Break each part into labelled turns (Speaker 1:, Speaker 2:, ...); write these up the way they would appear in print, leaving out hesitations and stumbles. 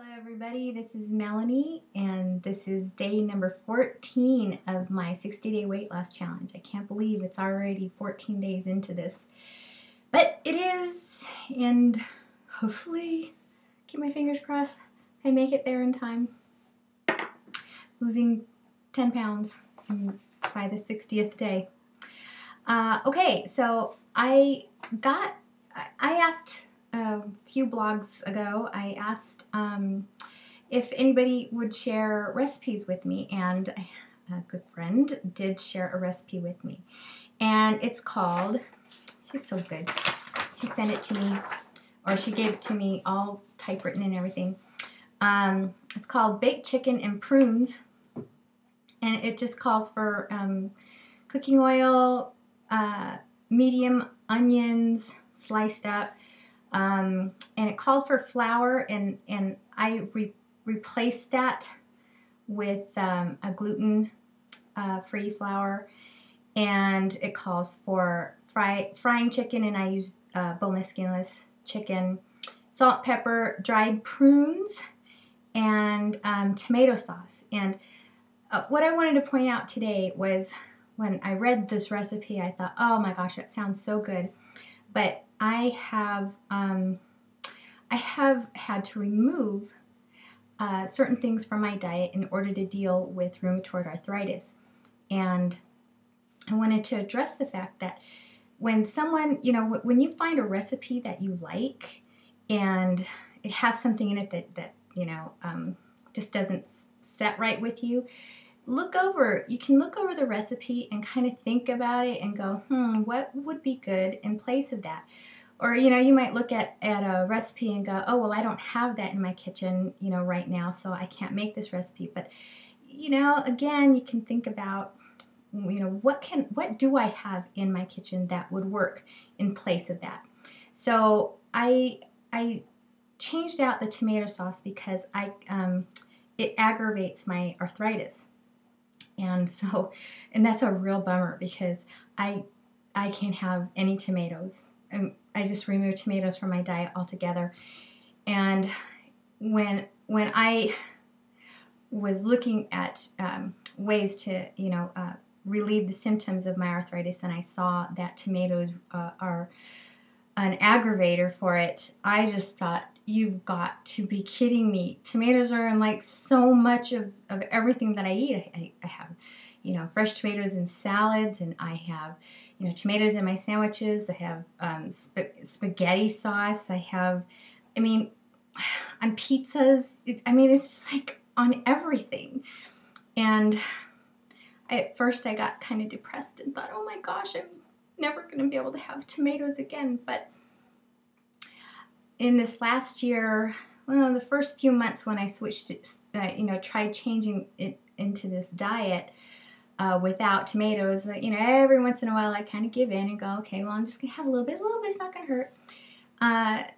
Speaker 1: Hello everybody, this is Melanie and this is day number 14 of my 60-day weight loss challenge. I can't believe it's already 14 days into this, but it is, and hopefully, keep my fingers crossed, I make it there in time. Losing 10 pounds by the 60th day. Okay, so I asked a few blogs ago, I asked if anybody would share recipes with me, and a good friend did share a recipe with me, and it's called, she's so good, she sent it to me, or she gave it to me all typewritten and everything. It's called Baked Chicken and Prunes, and it just calls for cooking oil, medium onions sliced up, and it called for flour, and I replaced that with a gluten-free flour, and it calls for frying chicken, and I use boneless, skinless chicken, salt, pepper, dried prunes, and tomato sauce. And what I wanted to point out today was when I read this recipe, I thought, oh my gosh, that sounds so good, but I have had to remove certain things from my diet in order to deal with rheumatoid arthritis. And I wanted to address the fact that when someone, when you find a recipe that you like and it has something in it that just doesn't set right with you, you can look over the recipe and kind of think about it and go, what would be good in place of that? Or, you might look at a recipe and go, oh, well, I don't have that in my kitchen, right now, so I can't make this recipe. But, again, you can think about, what do I have in my kitchen that would work in place of that? So I changed out the tomato sauce because it aggravates my arthritis. And that's a real bummer because I can't have any tomatoes. I just removed tomatoes from my diet altogether. And when I was looking at ways to, relieve the symptoms of my arthritis, and I saw that tomatoes are an aggravator for it, I just thought, you've got to be kidding me. Tomatoes are in like so much of everything that I eat. I have, fresh tomatoes in salads, and I have, tomatoes in my sandwiches. I have spaghetti sauce. I have, on pizzas. It's just like on everything. And at first I got kind of depressed and thought, oh my gosh, I'm never going to be able to have tomatoes again. But in this last year, the first few months when I switched to, tried changing it into this diet without tomatoes, every once in a while I kind of give in and go, okay, well, I'm just going to have a little bit's not going to hurt.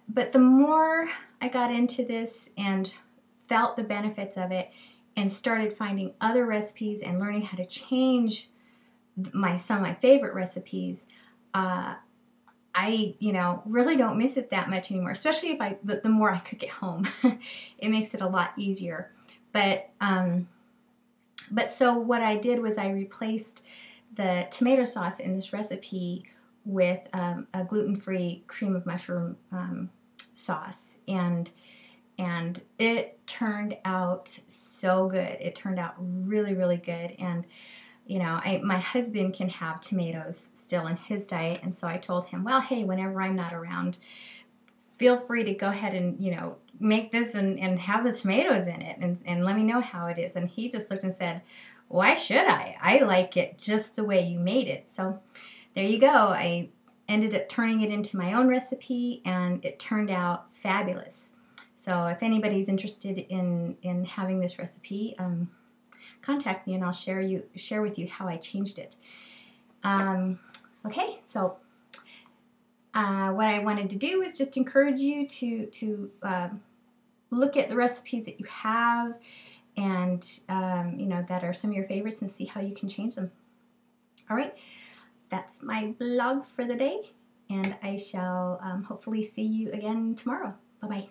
Speaker 1: But the more I got into this and felt the benefits of it and started finding other recipes and learning how to change some of my favorite recipes, I, really don't miss it that much anymore, especially if the more I cook at home. It makes it a lot easier. But so what I did was I replaced the tomato sauce in this recipe with a gluten-free cream of mushroom sauce, and it turned out so good. It turned out really, really good. And my husband can have tomatoes still in his diet, and so I told him, well, hey, whenever I'm not around, feel free to go ahead and, make this and have the tomatoes in it, and let me know how it is. And he just looked and said, why should I? I like it just the way you made it. So there you go. I ended up turning it into my own recipe, and it turned out fabulous. So if anybody's interested in having this recipe, contact me and I'll share with you how I changed it. Okay, so what I wanted to do is just encourage you to look at the recipes that you have and that are some of your favorites, and see how you can change them. All right, that's my blog for the day, and I shall hopefully see you again tomorrow. Bye-bye.